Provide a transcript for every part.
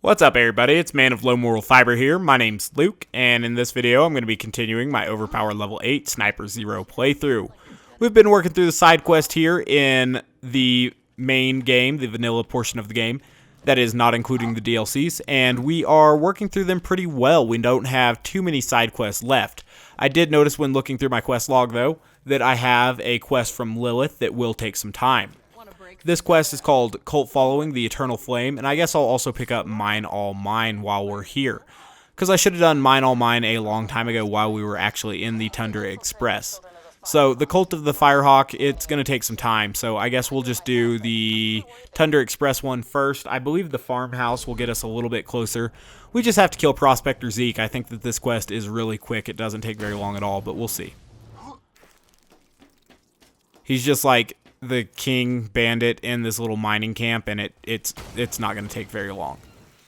What's up, everybody? It's Man of Low Moral Fiber here. My name's Luke, and in this video I'm going to be continuing my Overpowered Level 8 Sniper Zer0 playthrough. We've been working through the side quest here in the main game, the vanilla portion of the game, that is not including the DLCs, and we are working through them pretty well. We don't have too many side quests left. I did notice when looking through my quest log, though, that I have a quest from Lilith that will take some time. This quest is called Cult Following the Eternal Flame, and I guess I'll also pick up Mine All Mine while we're here, because I should have done Mine All Mine a long time ago while we were actually in the Tundra Express. So the Cult of the Firehawk, it's going to take some time, so I guess we'll just do the Tundra Express one first. I believe the farmhouse will get us a little bit closer. We just have to kill Prospector Zeke. I think that this quest is really quick. It doesn't take very long at all, but we'll see. He's just like the king bandit in this little mining camp, and it's not going to take very long.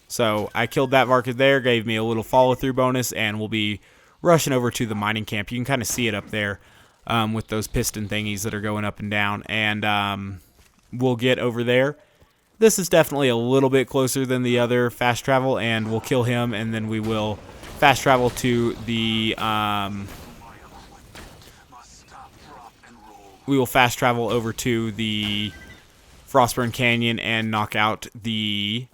So I killed that Varkid there, gave me a little follow-through bonus, and we'll be rushing over to the mining camp. You can kind of see it up there with those piston thingies that are going up and down, and we'll get over there. This is definitely a little bit closer than the other fast travel, and we'll kill him, and then we will fast travel to the we will fast travel over to the Frostburn Canyon and knock out the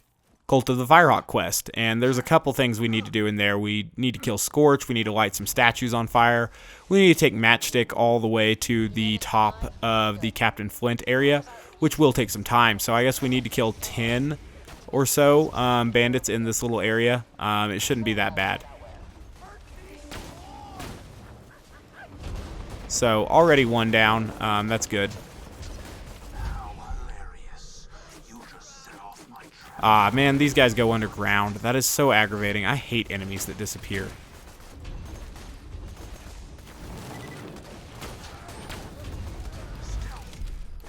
Cult of the Firehawk quest. And there's a couple things we need to do in there. We need to kill Scorch. We need to light some statues on fire. We need to take Matchstick all the way to the top of the Captain Flint area, which will take some time. So I guess we need to kill 10 or so bandits in this little area. It shouldn't be that bad. So already one down, that's good. Ah, man, these guys go underground. That is so aggravating. I hate enemies that disappear.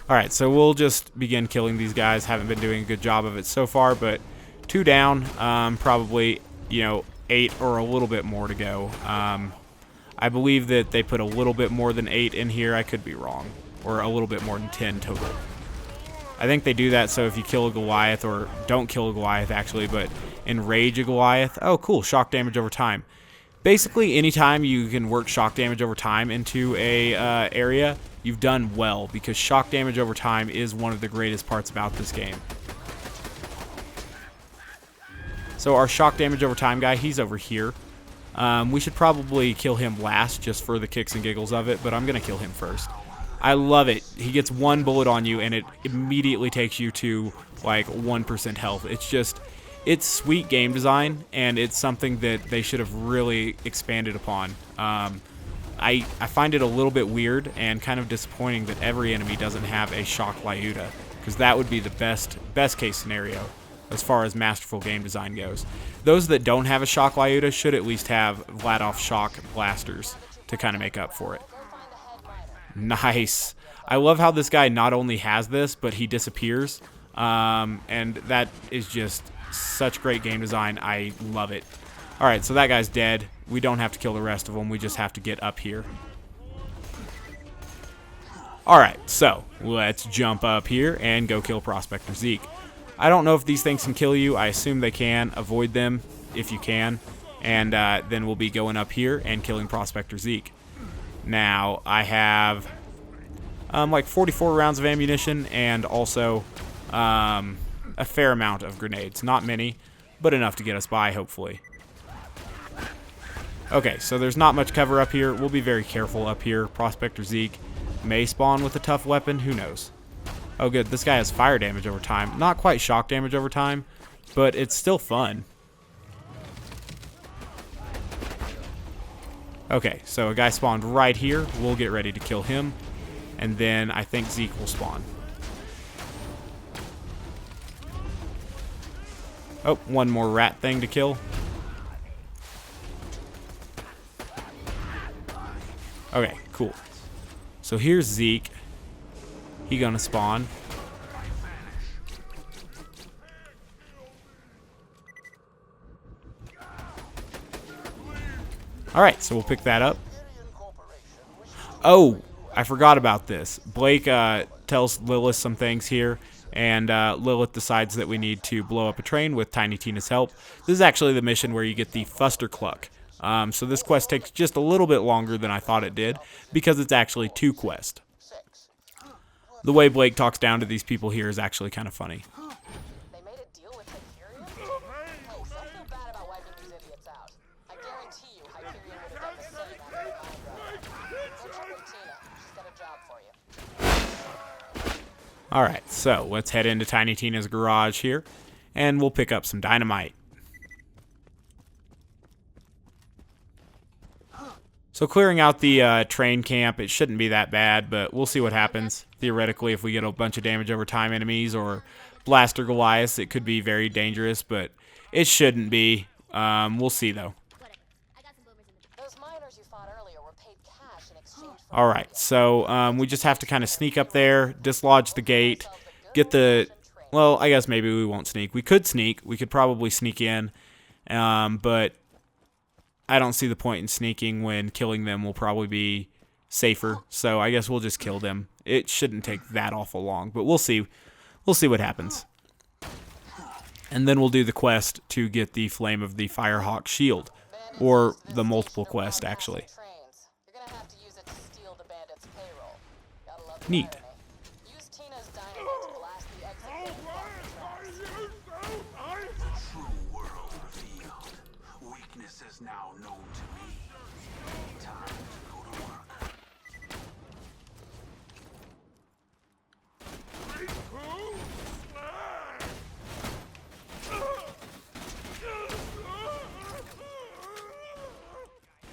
Alright, so we'll just begin killing these guys. Haven't been doing a good job of it so far, but 2 down, probably, 8 or a little bit more to go. I believe that they put a little bit more than 8 in here. I could be wrong. Or a little bit more than 10 total. I think they do that so if you kill a Goliath, or don't kill a Goliath actually, but enrage a Goliath. Oh, cool. Shock damage over time. Basically, anytime you can work shock damage over time into a area, you've done well, because shock damage over time is one of the greatest parts about this game. So our shock damage over time guy, he's over here. We should probably kill him last just for the kicks and giggles of it, but I'm going to kill him first. I love it. He gets 1 bullet on you, and it immediately takes you to, like, 1% health. It's sweet game design, and it's something that they should have really expanded upon. I find it a little bit weird and kind of disappointing that every enemy doesn't have a Shock Lyuda, because that would be the best case scenario as far as masterful game design goes. Those that don't have a Shock Lyuda should at least have Vladof Shock blasters to kind of make up for it. Nice. I love how this guy not only has this, but he disappears. And that is just such great game design. I love it. Alright, so that guy's dead. We don't have to kill the rest of them. We just have to get up here. Alright, so let's jump up here and go kill Prospector Zeke. I don't know if these things can kill you. I assume they can. Avoid them if you can. And then we'll be going up here and killing Prospector Zeke. Now, I have like 44 rounds of ammunition and also a fair amount of grenades. Not many, but enough to get us by, hopefully. Okay, so there's not much cover up here. We'll be very careful up here. Prospector Zeke may spawn with a tough weapon. Who knows? Oh, good. This guy has fire damage over time. Not quite shock damage over time, but it's still fun. Okay, so a guy spawned right here. We'll get ready to kill him. And then I think Zeke will spawn. Oh, one more rat thing to kill. Okay, cool. So here's Zeke. He gonna spawn. Alright, so we'll pick that up. Oh, I forgot about this. Blake tells Lilith some things here, and Lilith decides that we need to blow up a train with Tiny Tina's help. This is actually the mission where you get the Fuster Cluck. So this quest takes just a little bit longer than I thought it did, because it's actually 2 quests. The way Blake talks down to these people here is actually kind of funny. They made a deal with Hyperion? Hey, don't feel bad about wiping these idiots out. I guarantee you Hyperion would have done the same after the mine run. Go check with Tina. She's got a job for you. Alright, so let's head into Tiny Tina's garage here, and we'll pick up some dynamite. So clearing out the train camp, it shouldn't be that bad, but we'll see what happens. Theoretically, if we get a bunch of damage over time enemies or Blaster Goliaths, it could be very dangerous, but it shouldn't be. We'll see, though. Those miners you fought earlier were paid cash in exchange for... Alright, so we just have to kind of sneak up there, dislodge the gate, get the... Well, I guess maybe we won't sneak. We could sneak. We could probably sneak in, but I don't see the point in sneaking when killing them will probably be safer. So I guess we'll just kill them. It shouldn't take that awful long, but we'll see. We'll see what happens. And then we'll do the quest to get the Flame of the Firehawk shield, or the multiple quest, actually. You're gonna have to use it to steal the bandits' payroll. Gotta love the Neat. irony. Use Tina's dynamite to blast the exit gate and block the tracks. True world revealed. Weaknesses now known to me. Time to go to work.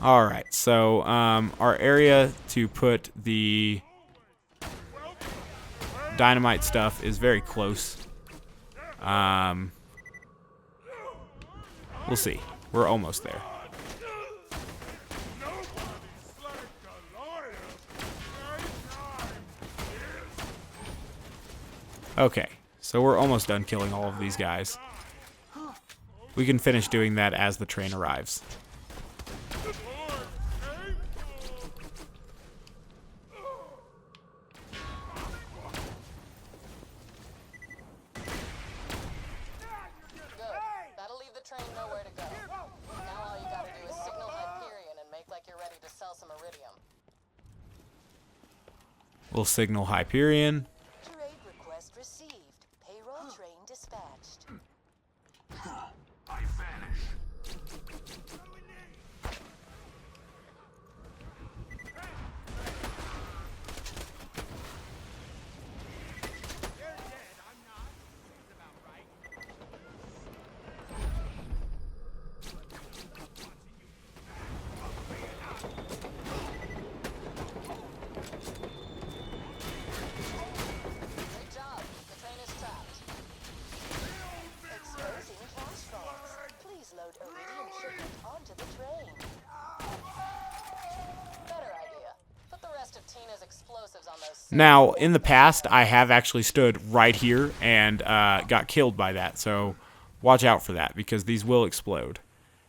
Alright, so our area to put the dynamite stuff is very close. We'll see. We're almost there. Okay, so we're almost done killing all of these guys. We can finish doing that as the train arrives. Nowhere to go. Now all you gotta do is signal Hyperion and make like you're ready to sell some iridium. We'll signal Hyperion. Trade request received. Payroll train dispatched. I vanish. Great job. The train is trapped. Exposing cash vaults. Please load iridium shipment onto the train. Better idea. Put the rest of Tina's explosives on those. Now, in the past, I have actually stood right here and got killed by that, so watch out for that, because these will explode.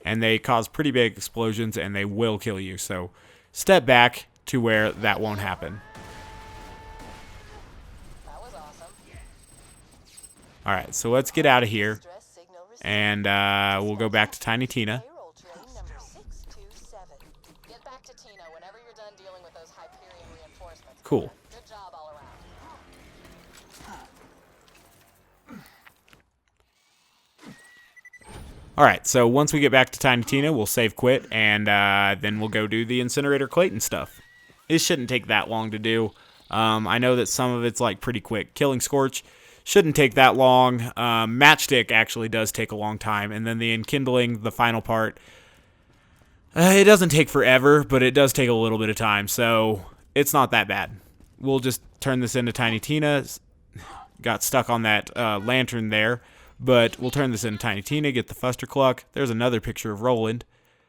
And they cause pretty big explosions, and they will kill you, so step back to where that won't happen. That was awesome. Alright, so let's get out of here, Stress signal received. and we'll go back to Tiny Tina. Payroll train number 627. Get back to Tina whenever you're done dealing with those Hyperion reinforcements. Cool. Good job all around. Alright, so once we get back to Tiny Tina, we'll save quit, and then we'll go do the Incinerator Clayton stuff. It shouldn't take that long to do. I know that some of it's like pretty quick. Killing Scorch shouldn't take that long. Matchstick actually does take a long time, and then the Enkindling, the final part, it doesn't take forever, but it does take a little bit of time, so it's not that bad. We'll just turn this into Tiny Tina. Got stuck on that lantern there. But we'll turn this into Tiny Tina, get the Fuster Cluck. There's another picture of Roland.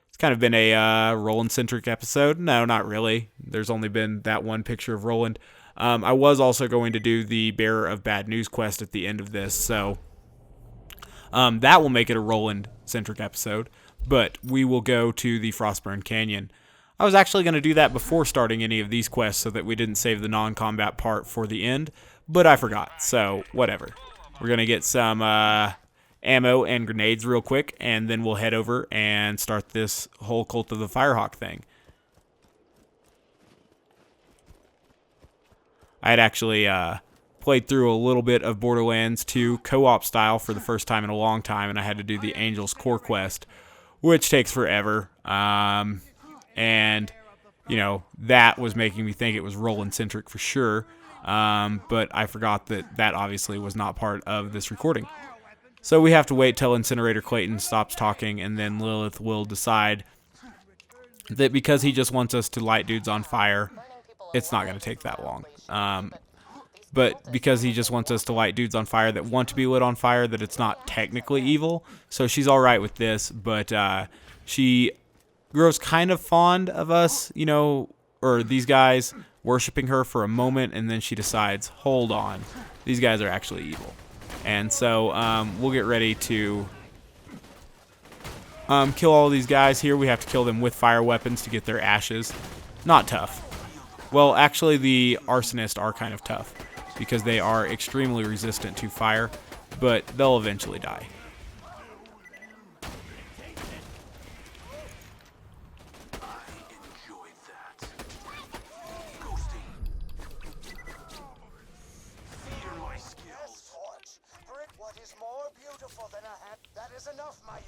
It's kind of been a Roland-centric episode. No, not really. There's only been that one picture of Roland. I was also going to do the Bearer of Bad News quest at the end of this, so that will make it a Roland-centric episode. But we will go to the Frostburn Canyon. I was actually going to do that before starting any of these quests so that we didn't save the non-combat part for the end. but I forgot, so whatever. We're going to get some ammo and grenades real quick, and then we'll head over and start this whole Cult of the Firehawk thing. I had actually played through a little bit of Borderlands 2 co-op style for the first time in a long time, and I had to do the Angel's Core quest, which takes forever. And, you know, that was making me think it was Roland-centric for sure. But I forgot that that obviously was not part of this recording. So we have to wait till Incinerator Clayton stops talking, and then Lilith will decide that because he just wants us to light dudes on fire, it's not going to take that long. But because he just wants us to light dudes on fire that want to be lit on fire, that it's not technically evil. So she's all right with this, but she grows kind of fond of us, you know, or these guys worshiping her for a moment, and then she decides, hold on, these guys are actually evil. And so we'll get ready to kill all these guys here. We have to kill them with fire weapons to get their ashes. Not tough. Well, actually, the arsonists are kind of tough because they are extremely resistant to fire, but they'll eventually die.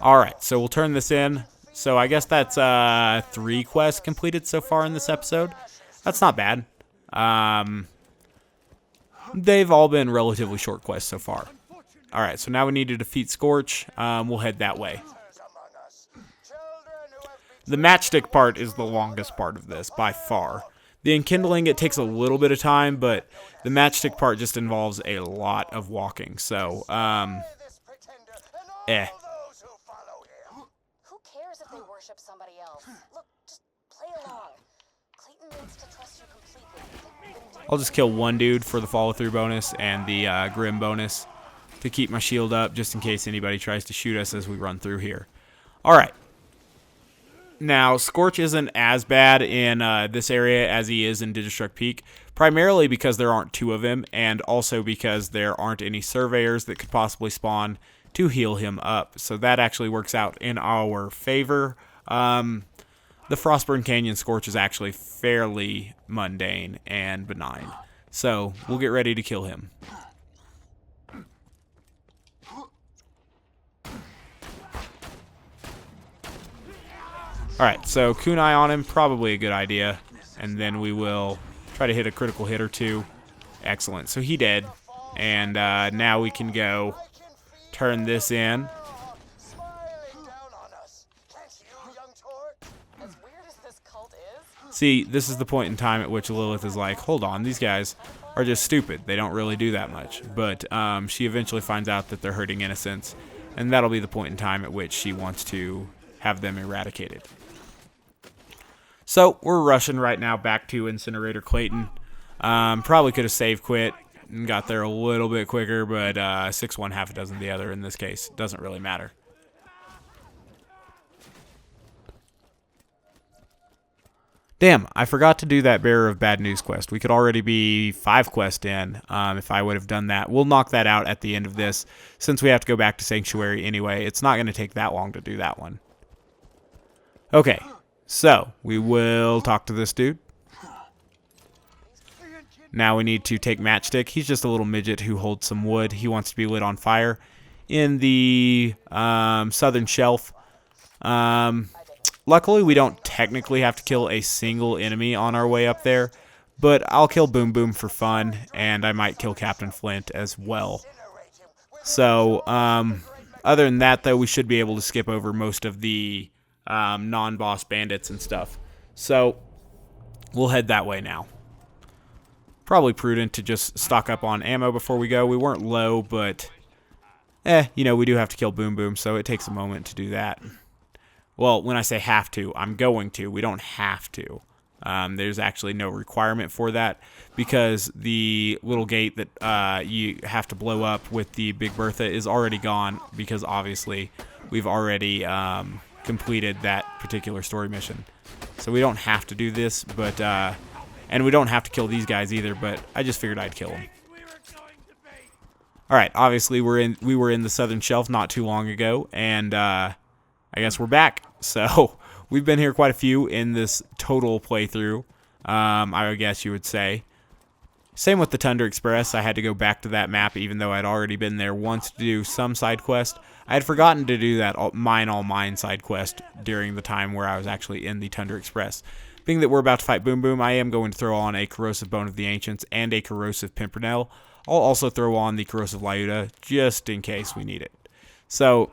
Alright, so we'll turn this in. So I guess that's 3 quests completed so far in this episode. That's not bad. They've all been relatively short quests so far. Alright, so now we need to defeat Scorch. We'll head that way. The matchstick part is the longest part of this, by far. The enkindling, it takes a little bit of time, but the matchstick part just involves a lot of walking. So, Who cares if they worship somebody else? Look, just play along. Clayton needs to trust you completely. I'll just kill one dude for the follow-through bonus and the Grim bonus to keep my shield up, just in case anybody tries to shoot us as we run through here. Alright. Now, Scorch isn't as bad in this area as he is in Digistruct Peak, primarily because there aren't 2 of him, and also because there aren't any surveyors that could possibly spawn to heal him up. So that actually works out in our favor. The Frostburn Canyon Scorch is actually fairly mundane and benign. So we'll get ready to kill him. Alright, so kunai on him, probably a good idea. And then we will try to hit a critical hit or 2. Excellent, so he dead. And now we can go turn this in. See, this is the point in time at which Lilith is like, hold on, these guys are just stupid. They don't really do that much. But she eventually finds out that they're hurting innocents. And that'll be the point in time at which she wants to have them eradicated. So, we're rushing right now back to Incinerator Clayton. Probably could have save quit and got there a little bit quicker, but 6 one, half a dozen the other in this case. Doesn't really matter. Damn, I forgot to do that Bearer of Bad News quest. We could already be 5 quests in if I would have done that. We'll knock that out at the end of this, since we have to go back to Sanctuary anyway. It's not going to take that long to do that one. Okay, so we will talk to this dude. Now we need to take Matchstick. He's just a little midget who holds some wood. He wants to be lit on fire in the southern shelf. Luckily, we don't technically have to kill a single enemy on our way up there, but I'll kill Boom Boom for fun, and I might kill Captain Flint as well. So, other than that, though, we should be able to skip over most of the non-boss bandits and stuff. So, we'll head that way now. Probably prudent to just stock up on ammo before we go. We weren't low, but, you know, we do have to kill Boom Boom, so it takes a moment to do that. Well, when I say have to, I'm going to. We don't have to. There's actually no requirement for that because the little gate that you have to blow up with the Big Bertha is already gone because obviously we've already completed that particular story mission. So we don't have to do this, but and we don't have to kill these guys either, but I just figured I'd kill them. All right, obviously we were in the Southern Shelf not too long ago, and I guess we're back. So we've been here quite a few in this total playthrough, I guess you would say. Same with the Tundra Express. I had to go back to that map even though I'd already been there once to do some side quest. I had forgotten to do that Mine All Mine side quest during the time where I was actually in the Tundra Express. Being that we're about to fight Boom Boom, I am going to throw on a Corrosive Bone of the Ancients and a Corrosive Pimpernel. I'll also throw on the Corrosive Lyuda just in case we need it. So,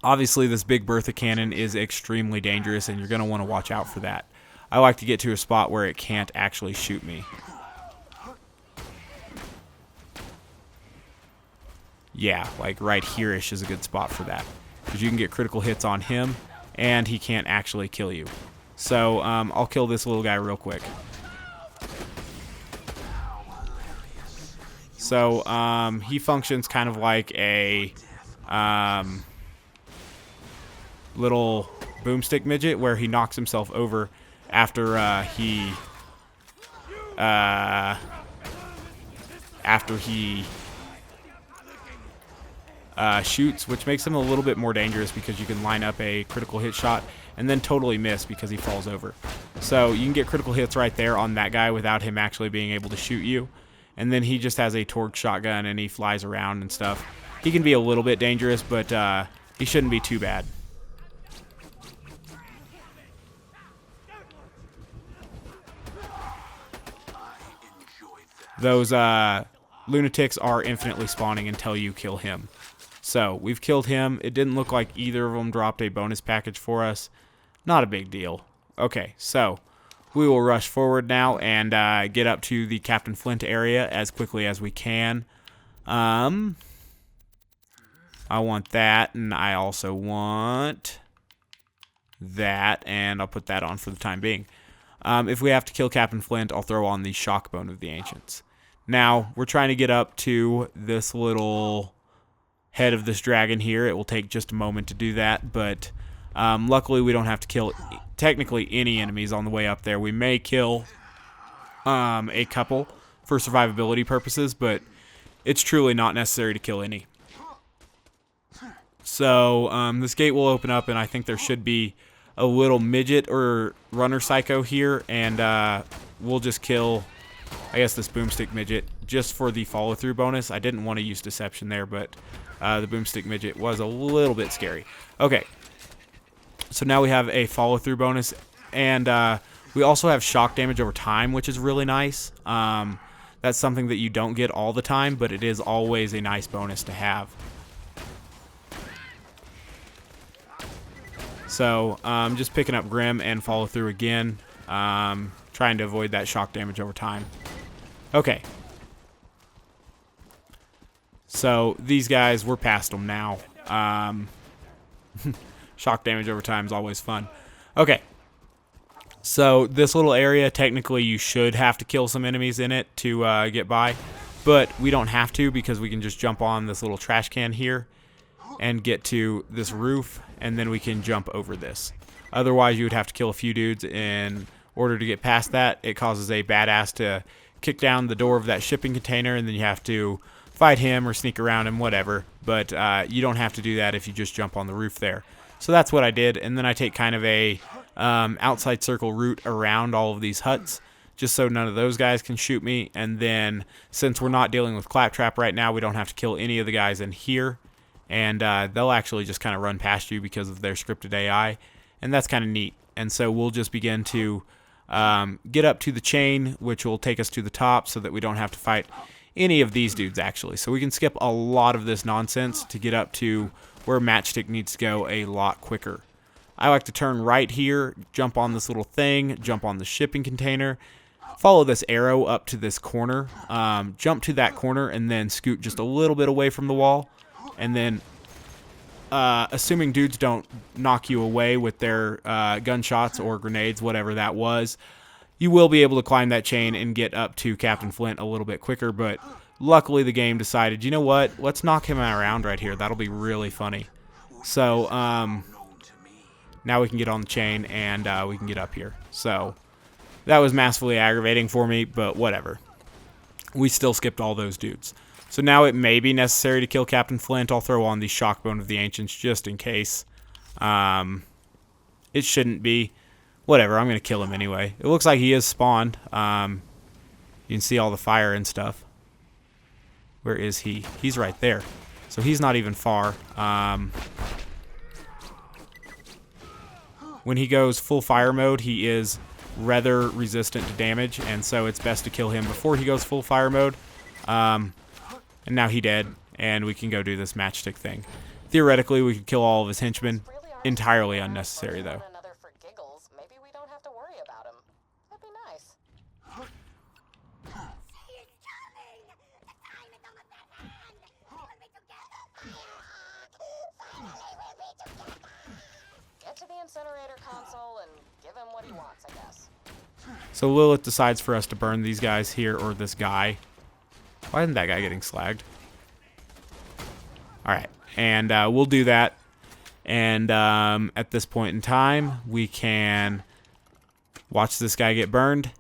obviously this Big Bertha cannon is extremely dangerous and you're going to want to watch out for that. I like to get to a spot where it can't actually shoot me. Yeah, like right here-ish is a good spot for that. Because you can get critical hits on him, and he can't actually kill you. So, I'll kill this little guy real quick. So, he functions kind of like a little boomstick midget, where he knocks himself over after he shoots, which makes him a little bit more dangerous because you can line up a critical hit shot and then totally miss because he falls over. So you can get critical hits right there on that guy without him actually being able to shoot you. And then he just has a torque shotgun and he flies around and stuff. He can be a little bit dangerous, but he shouldn't be too bad. Those lunatics are infinitely spawning until you kill him. So, we've killed him. It didn't look like either of them dropped a bonus package for us. Not a big deal. Okay, so we will rush forward now and get up to the Captain Flint area as quickly as we can. I want that, and I also want that, and I'll put that on for the time being. If we have to kill Captain Flint, I'll throw on the Shock Bone of the Ancients. Now, we're trying to get up to this little head of this dragon here. It will take just a moment to do that, but luckily we don't have to kill technically any enemies on the way up there. We may kill a couple for survivability purposes, but it's truly not necessary to kill any. So this gate will open up, and I think there should be a little midget or runner psycho here, and we'll just kill, I guess, this boomstick midget just for the follow-through bonus. I didn't want to use deception there, but the boomstick midget was a little bit scary. Okay, so now we have a follow-through bonus, and we also have shock damage over time, which is really nice. That's something that you don't get all the time, but it is always a nice bonus to have. So, just picking up Grim and follow through again, trying to avoid that shock damage over time. Okay. So, these guys, we're past them now. Shock damage over time is always fun. Okay. So, this little area, technically you should have to kill some enemies in it to get by. But we don't have to because we can just jump on this little trash can here and get to this roof, and then we can jump over this. Otherwise, you would have to kill a few dudes in order to get past that. It causes a badass to kick down the door of that shipping container, and then you have to fight him or sneak around him, whatever. But you don't have to do that if you just jump on the roof there. So that's what I did, and then I take kind of a outside circle route around all of these huts, just so none of those guys can shoot me. And then, since we're not dealing with Claptrap right now, we don't have to kill any of the guys in here. And they'll actually just kind of run past you because of their scripted AI, and that's kind of neat. And so we'll just begin to get up to the chain, which will take us to the top so that we don't have to fight any of these dudes, actually. So we can skip a lot of this nonsense to get up to where Matchstick needs to go a lot quicker. I like to turn right here, jump on this little thing, jump on the shipping container, follow this arrow up to this corner, jump to that corner, and then scoot just a little bit away from the wall. And then, assuming dudes don't knock you away with their gunshots or grenades, whatever that was, you will be able to climb that chain and get up to Captain Flint a little bit quicker. But luckily the game decided, you know what, let's knock him around right here. That'll be really funny. So, now we can get on the chain and we can get up here. So, that was massively aggravating for me, but whatever. We still skipped all those dudes. So now it may be necessary to kill Captain Flint. I'll throw on the Shockbone of the Ancients just in case. It shouldn't be. Whatever, I'm going to kill him anyway. It looks like he is spawned. You can see all the fire and stuff. Where is he? He's right there. So he's not even far. When he goes full fire mode, he is rather resistant to damage, and so it's best to kill him before he goes full fire mode. And now he dead, and we can go do this matchstick thing. Theoretically, we could kill all of his henchmen. Entirely unnecessary, though. Maybe we don't have to worry about him. That'd be nice. Get to the incinerator console and give him what he wants, I guess. So Lilith decides for us to burn these guys here, or this guy. Why isn't that guy getting slagged? Alright, and we'll do that. And at this point in time, we can watch this guy get burned.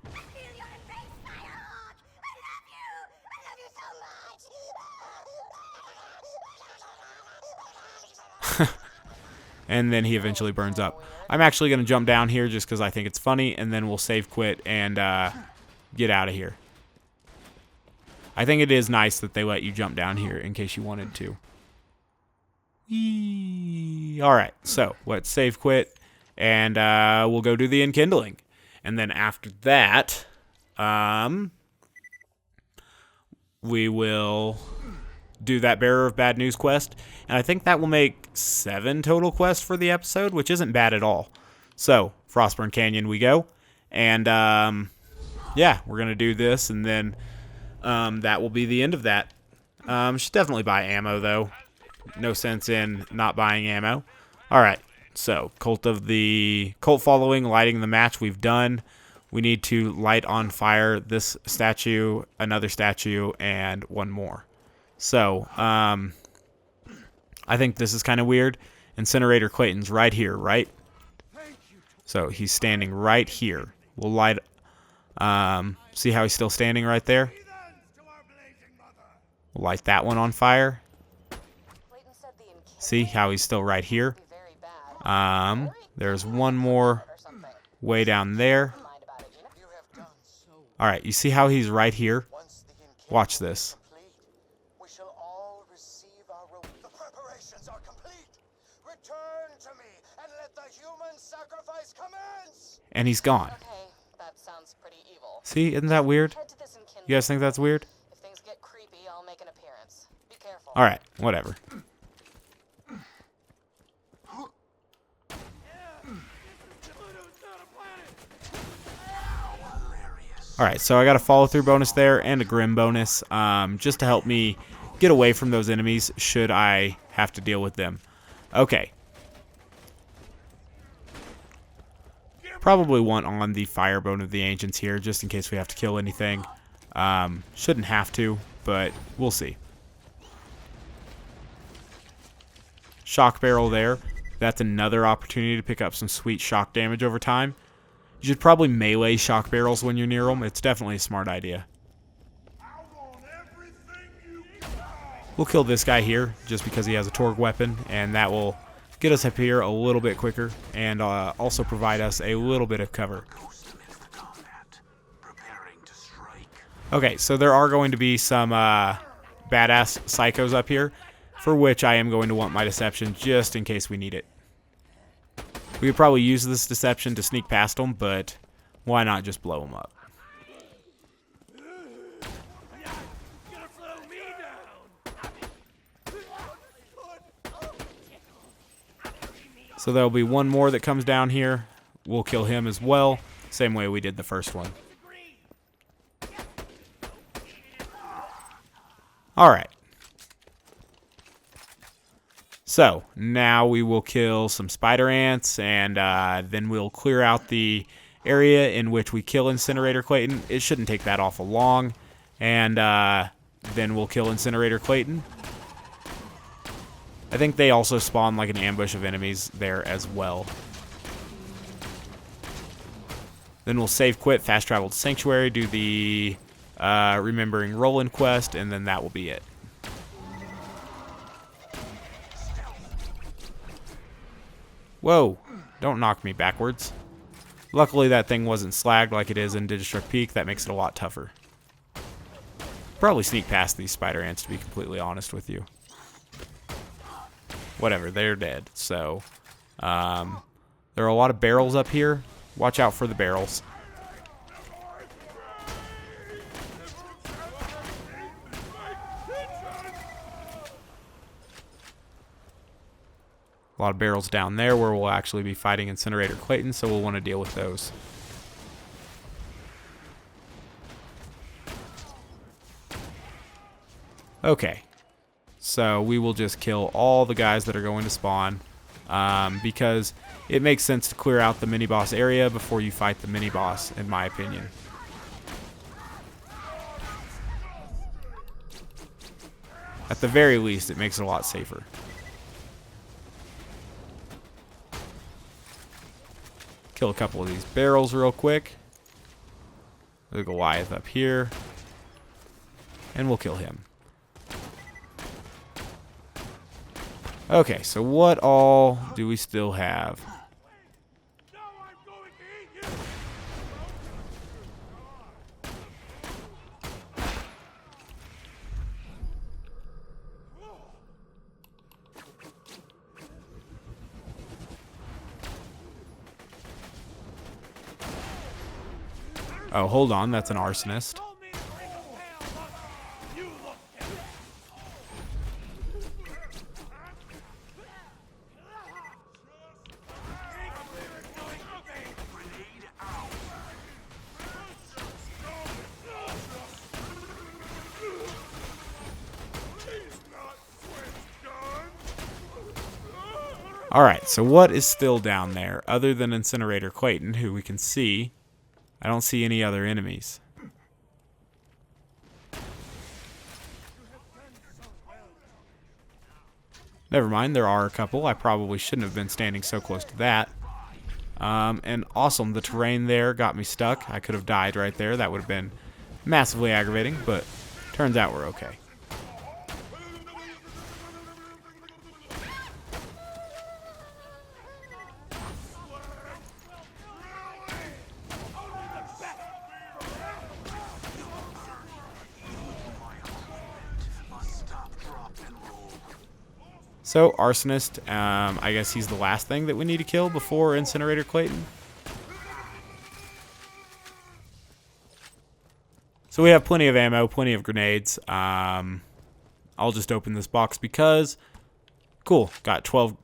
And then he eventually burns up. I'm actually going to jump down here just because I think it's funny, and then we'll save quit and get out of here. I think it is nice that they let you jump down here in case you wanted to. Alright, so let's save quit, and we'll go do the enkindling. And then after that, we will do that Bearer of Bad News quest, and I think that will make 7 total quests for the episode, which isn't bad at all. So, Frostburn Canyon we go, and yeah, we're going to do this, and then that will be the end of that. Should definitely buy ammo, though. No sense in not buying ammo. Alright, so Cult following, lighting the match we've done. We need to light on fire this statue, another statue, and one more. So, I think this is kind of weird. Incinerator Clayton's right here, right? So he's standing right here. We'll light, see how he's still standing right there? We'll light that one on fire. See how he's still right here? There's one more way down there. Alright, you see how he's right here? Watch this. The preparations are complete. Return to me and let the human sacrifice commence. And he's gone. Okay, that sounds pretty evil. See, isn't that weird? Head to this enkindling. You guys think that's weird? If things get creepy, I'll make an appearance. Be careful. Alright, whatever. Alright, so I got a follow-through bonus there and a Grim bonus, just to help me get away from those enemies should I have to deal with them. Okay. Probably want on the Firebone of the Ancients here, just in case we have to kill anything. Shouldn't have to, but we'll see. Shock Barrel there. That's another opportunity to pick up some sweet shock damage over time. You should probably melee shock barrels when you're near them. It's definitely a smart idea. We'll kill this guy here just because he has a Torgue weapon, and that will get us up here a little bit quicker and also provide us a little bit of cover. Okay, so there are going to be some badass psychos up here, for which I am going to want my deception just in case we need it. We could probably use this deception to sneak past them, but why not just blow them up? So there'll be one more that comes down here. We'll kill him as well, same way we did the first one. Alright. So, now we will kill some spider ants, and then we'll clear out the area in which we kill Incinerator Clayton. It shouldn't take that awful long. And then we'll kill Incinerator Clayton. I think they also spawn like an ambush of enemies there as well. Then we'll save quit, fast travel to Sanctuary, do the Remembering Roland quest, and then that will be it. Whoa, don't knock me backwards. Luckily that thing wasn't slagged like it is in Digistruct Peak. That makes it a lot tougher. Probably sneak past these spider ants, to be completely honest with you. Whatever, they're dead. So, there are a lot of barrels up here. Watch out for the barrels. A lot of barrels down there where we'll actually be fighting Incinerator Clayton, so we'll want to deal with those. Okay, so we will just kill all the guys that are going to spawn, because it makes sense to clear out the mini-boss area before you fight the mini-boss, in my opinion. At the very least, it makes it a lot safer. Kill a couple of these barrels real quick. There's a Goliath up here. And we'll kill him. Okay, so what all do we still have? Oh, hold on, that's an arsonist. Alright, so what is still down there other than Incinerator Clayton, who we can see? I don't see any other enemies. Never mind, there are a couple. I probably shouldn't have been standing so close to that. And awesome, the terrain there got me stuck. I could have died right there. That would have been massively aggravating, but turns out we're okay. So, Arsonist, I guess he's the last thing that we need to kill before Incinerator Clayton. So we have plenty of ammo, plenty of grenades. I'll just open this box because, cool, got 12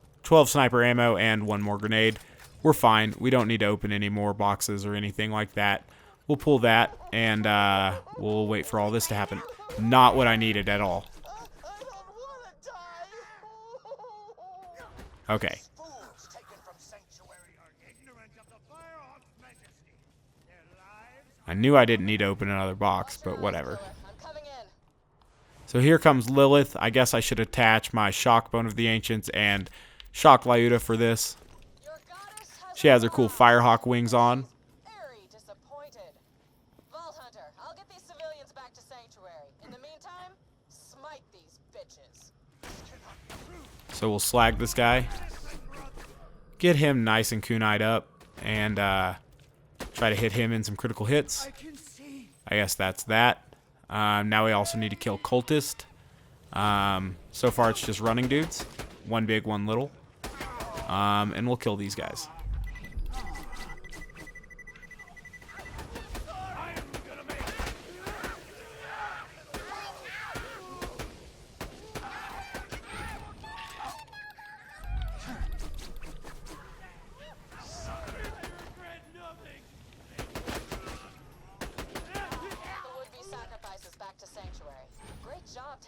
sniper ammo and one more grenade. We're fine. We don't need to open any more boxes or anything like that. We'll pull that and we'll wait for all this to happen. Not what I needed at all. Okay. Fools taken from sanctuary are ignorant of the Firehawk's majesty. Their lives. I knew I didn't need to open another box, but whatever. I'm coming in. So here comes Lilith. I guess I should attach my Shock Bone of the Ancients and Shock Lyuda for this. Your goddess has She has her cool Firehawk wings on. very disappointed. Vault Hunter, I'll get these civilians back to sanctuary. In the meantime, smite these bitches. So we'll slag this guy. Get him nice and kunai'd up. And try to hit him in some critical hits. I guess that's that. Now we also need to kill Cultist. So far it's just running dudes. One big, one little. And we'll kill these guys.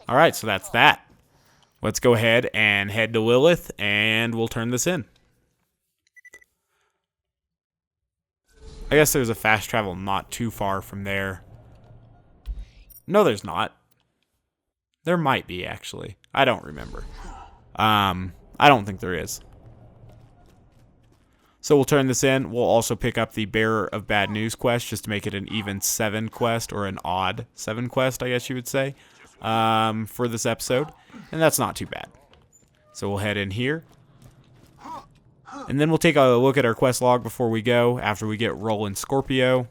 Alright, so that's that. Let's go ahead and head to Lilith, and we'll turn this in. I guess there's a fast travel not too far from there. No, there's not. There might be, actually. I don't remember. I don't think there is. So we'll turn this in. We'll also pick up the Bearer of Bad News quest just to make it an even 7 quest, or an odd 7 quest, I guess you would say, for this episode. And that's not too bad. So we'll head in here. And then we'll take a look at our quest log before we go, after we get Roland Scorpio.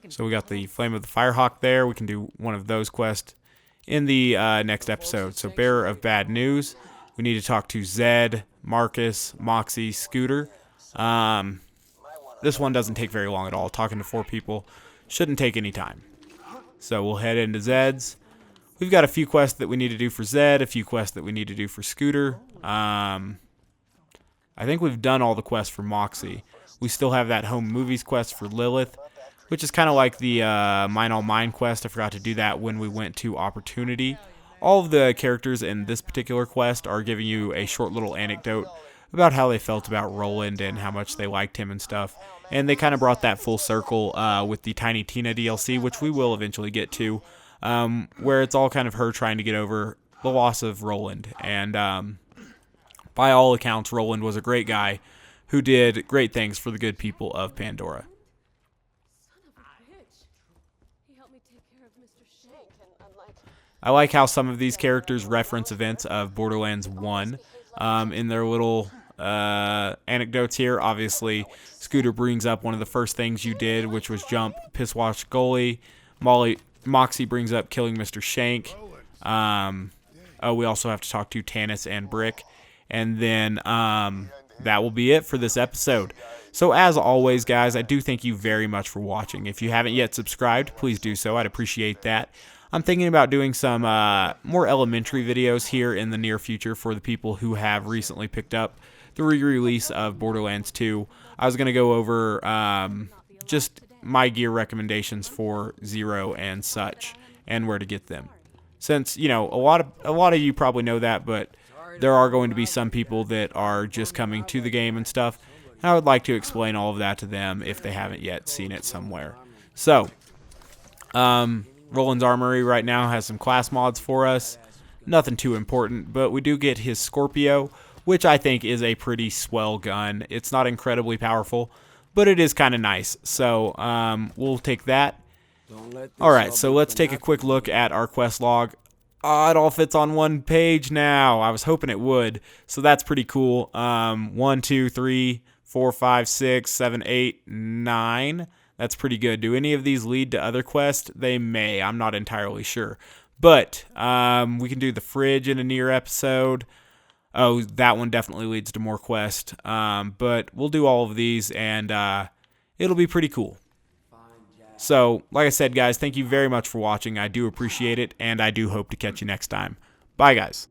So we got the Flame of the Firehawk there. We can do one of those quests in the next episode. So Bearer of Bad News. We need to talk to Zed, Marcus, Moxie, Scooter. This one doesn't take very long at all. Talking to 4 people shouldn't take any time. So we'll head into Zed's. We've got a few quests that we need to do for Zed, a few quests that we need to do for Scooter. I think we've done all the quests for Moxie. We still have that home movies quest for Lilith, which is kind of like the Mine All Mine quest. I forgot to do that when we went to Opportunity. All of the characters in this particular quest are giving you a short little anecdote about how they felt about Roland and how much they liked him and stuff. And they kind of brought that full circle with the Tiny Tina DLC, which we will eventually get to, where it's all kind of her trying to get over the loss of Roland. And by all accounts, Roland was a great guy who did great things for the good people of Pandora. I like how some of these characters reference events of Borderlands 1 in their little anecdotes here. Obviously, Scooter brings up one of the first things you did, which was jump Pisswash Goalie. Moxie brings up killing Mr. Shank. We also have to talk to Tannis and Brick. And then that will be it for this episode. So as always, guys, I do thank you very much for watching. If you haven't yet subscribed, please do so. I'd appreciate that. I'm thinking about doing some more elementary videos here in the near future for the people who have recently picked up the re-release of Borderlands 2. I was going to go over just my gear recommendations for Zero and such, and where to get them. Since, you know, a lot of you probably know that, but there are going to be some people that are just coming to the game and stuff. And I would like to explain all of that to them if they haven't yet seen it somewhere. So, Roland's Armory right now has some class mods for us. Nothing too important, but we do get his Scorpio, which I think is a pretty swell gun. It's not incredibly powerful, but it is kind of nice. So we'll take that. Alright, so let's take a quick look at our quest log. It all fits on one page now. I was hoping it would, so that's pretty cool. 1, 2, 3, 4, 5, 6, 7, 8, 9. That's pretty good. Do any of these lead to other quests? They may. I'm not entirely sure. But we can do the fridge in a near episode. Oh, that one definitely leads to more quests. But we'll do all of these, and it'll be pretty cool. So, like I said, guys, thank you very much for watching. I do appreciate it, and I do hope to catch you next time. Bye, guys.